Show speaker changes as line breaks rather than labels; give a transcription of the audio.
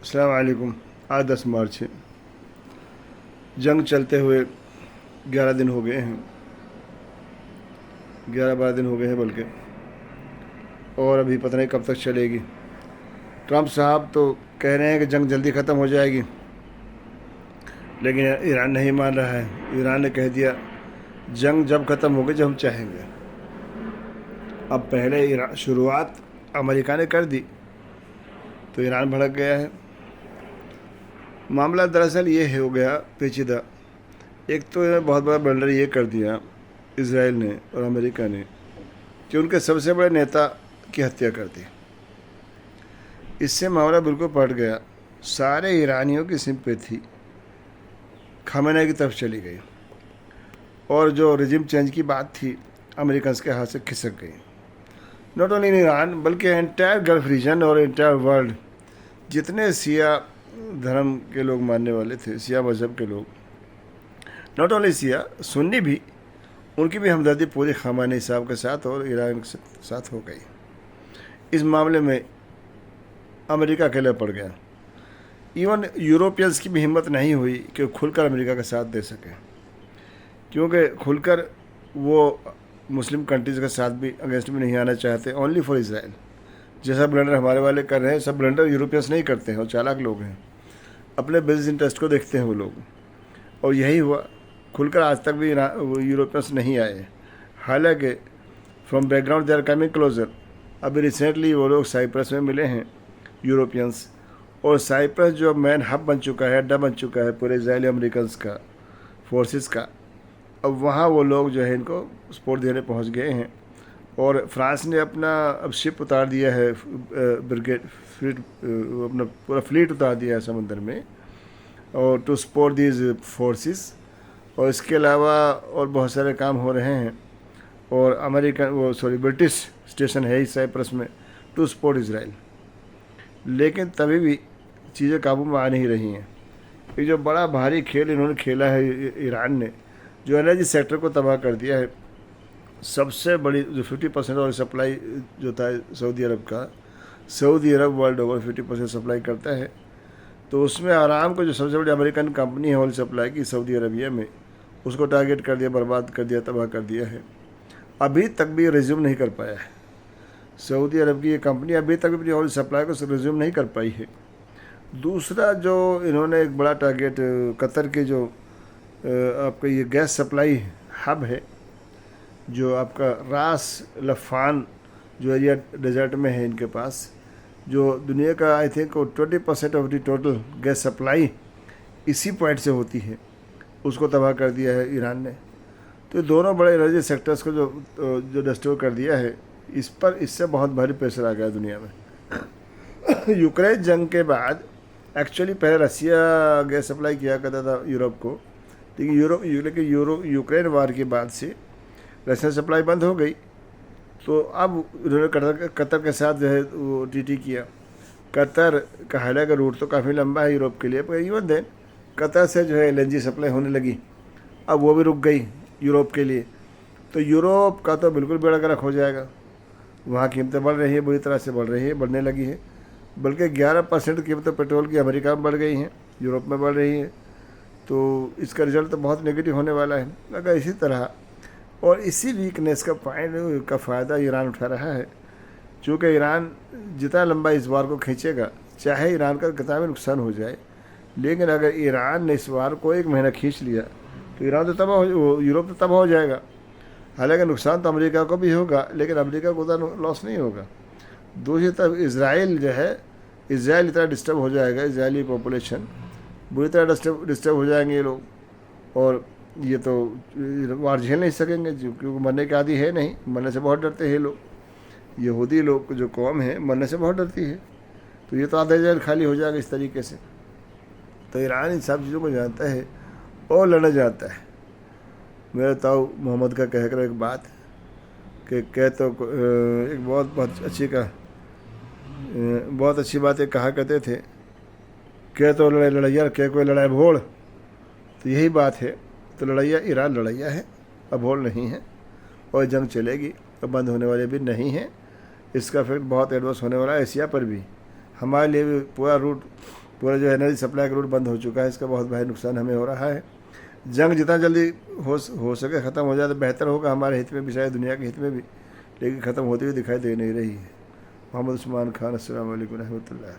अस्सलाम वालेकुम। आज 10 मार्च है। जंग चलते हुए 11 दिन हो गए हैं, 11-12 दिन हो गए हैं बल्कि, और अभी पता नहीं कब तक चलेगी। ट्रंप साहब तो कह रहे हैं कि जंग जल्दी ख़त्म हो जाएगी, लेकिन ईरान नहीं मान रहा है। ईरान ने कह दिया जंग जब ख़त्म होगी जब हम चाहेंगे। अब पहले ईरान शुरुआत अमेरिका ने कर दी तो ईरान भड़क गया है। मामला दरअसल ये हो गया पेचीदा। एक तो इन्होंने बहुत बड़ा ब्लंडर ये कर दिया इसराइल ने और अमेरिका ने कि उनके सबसे बड़े नेता की हत्या कर दी। इससे मामला बिल्कुल पलट गया। सारे ईरानियों की सिंपैथी खमेनी की तरफ चली गई और जो रिजिम चेंज की बात थी अमेरिकन के हाथ से खिसक गई। नॉट ओनली इन ईरान बल्कि एंटायर गल्फ रीजन और एंटायर वर्ल्ड, जितने शिया धर्म के लोग मानने वाले थे, शिया मज़हब के लोग, नॉट ओनली शिया, सुन्नी भी, उनकी भी हमदर्दी पूरी खमेनी साहब के साथ और ईरान के साथ हो गई। इस मामले में अमेरिका अकेले पड़ गया। इवन यूरोपियंस की भी हिम्मत नहीं हुई कि खुलकर अमेरिका का साथ दे सके, क्योंकि खुलकर वो मुस्लिम कंट्रीज़ के साथ भी अगेंस्ट में नहीं आना चाहते, ओनली फॉर इसराइल। जैसा ब्लंडर हमारे वाले कर रहे हैं, सब ब्लंडर यूरोपियंस नहीं करते हैं, और चालाक लोग हैं, अपने बिजनेस इंटरेस्ट को देखते हैं वो लोग। और यही हुआ, खुलकर आज तक भी यूरोपियंस नहीं आए। हालांकि from background they are coming closer. अभी रिसेंटली वो लोग साइप्रस में मिले हैं यूरोपियंस, और साइप्रस जो मैन हब बन चुका है, अड्डा बन चुका है पूरे इजरायली अमेरिकन का फोर्सेस का। अब वहाँ वो लोग जो है इनको सपोर्ट देने पहुँच गए हैं, और फ्रांस ने अपना अब शिप उतार दिया है, ब्रिगेड फ्लीट, अपना पूरा फ्लीट उतार दिया है समंदर में, और टू सपोर्ट दीज फोर्सेस। और इसके अलावा और बहुत सारे काम हो रहे हैं, और ब्रिटिश स्टेशन है ही साइप्रस में टू सपोर्ट इसराइल। लेकिन तभी भी चीज़ें काबू में आ नहीं रही हैं। ये जो बड़ा भारी खेल इन्होंने खेला है ईरान ने, जो एनर्जी सेक्टर को तबाह कर दिया है। सबसे बड़ी जो 50% ऑयल सप्लाई जो था सऊदी अरब का, Saudi Arab world over 50% supply करता है, तो उसमें आराम को जो सबसे बड़ी अमेरिकन कंपनी है ऑयल सप्लाई की सऊदी अरबिया में, उसको टारगेट कर दिया, बर्बाद कर दिया, तबाह कर दिया है। अभी तक भी रिज्यूम नहीं कर पाया है। सऊदी अरब की ये कंपनी अभी तक भी अपनी ऑयल सप्लाई को रिज्यूम नहीं कर पाई है। दूसरा जो इन्होंने एक बड़ा टारगेट, कतर के जो आपका ये गैस सप्लाई हब है, जो आपका रास लफान जो एरिया डेजर्ट में है इनके पास, जो दुनिया का I think 20% of the total gas supply इसी पॉइंट से होती है, उसको तबाह कर दिया है ईरान ने। तो ये दोनों बड़े एनर्जी सेक्टर्स को जो डिस्ट्रॉय कर दिया है, इससे बहुत भारी प्रेशर आ गया दुनिया में। यूक्रेन जंग के बाद एक्चुअली पहले रसिया गैस सप्लाई किया करता था यूरोप को, लेकिन यूक्रेन वार के बाद से रशियन सप्लाई बंद हो गई। तो अब उन्होंने कतर के साथ जो है वो टीटी किया। कतर का हालांकि रूट तो काफ़ी लंबा है यूरोप के लिए, पर इवन देन कतर से जो है एलएनजी सप्लाई होने लगी। अब वो भी रुक गई यूरोप के लिए, तो यूरोप का तो बिल्कुल बेड़ा गर्क हो जाएगा। वहाँ कीमतें बढ़ रही है, बुरी तरह से बढ़ रही है, बढ़ने लगी है। बल्कि 11% कीमतें पेट्रोल की अमेरिका में बढ़ गई हैं, यूरोप में बढ़ रही है। तो इसका रिजल्ट तो बहुत नेगेटिव होने वाला है अगर इसी तरह। और इसी वीकनेस का फ़ायदा ईरान उठा रहा है, चूँकि ईरान जितना लंबा इस वार को खींचेगा, चाहे ईरान का कितना भी नुकसान हो जाए, लेकिन अगर ईरान ने इस वार को 1 महीना खींच लिया तो ईरान तो तबाह हो, यूरोप तो तबाह हो जाएगा। हालांकि नुकसान तो अमेरिका को भी होगा, लेकिन अमेरिका को उतना लॉस नहीं होगा। दूसरी तरफ इसराइल जो है, इसराइल इतना डिस्टर्ब हो जाएगा, इसराइली पॉपुलेशन बुरी तरह डिस्टर्ब हो जाएंगे ये लोग, और ये तो वार झेल नहीं सकेंगे, क्योंकि मरने के आदि है नहीं, मरने से बहुत डरते हैं लोग। यहूदी लोग जो कौम है मरने से बहुत डरती है, तो ये तो आधा जहर खाली हो जाएगा इस तरीके से। तो ईरान इन सब चीज़ों को जानता है और लड़ना चाहता है। मेरे ताऊ मोहम्मद का कहकर एक बात कि एक बहुत अच्छी बात एक कहा करते थे, कह तो लड़ैया, कह कोई लड़ाई भोड़। तो यही बात है। तो लड़ैया ईरान लड़ैया है, अभोड़ नहीं है, और जंग चलेगी तो बंद होने वाली भी नहीं है। इसका इफेक्ट बहुत एडवर्स होने वाला है एशिया पर भी। हमारे लिए भी पूरा रूट पूरा जो एनर्जी सप्लाई का रूट बंद हो चुका है, इसका बहुत भारी नुकसान हमें हो रहा है। जंग जितना जल्दी हो सके ख़त्म हो जाए तो बेहतर होगा, हमारे हित में भी, शायद दुनिया के हित में भी, लेकिन ख़त्म होती हुई दिखाई दे नहीं रही है। मोहम्मद उस्मान खान, अस्सलाम वालेकुम रहमतुल्लाह।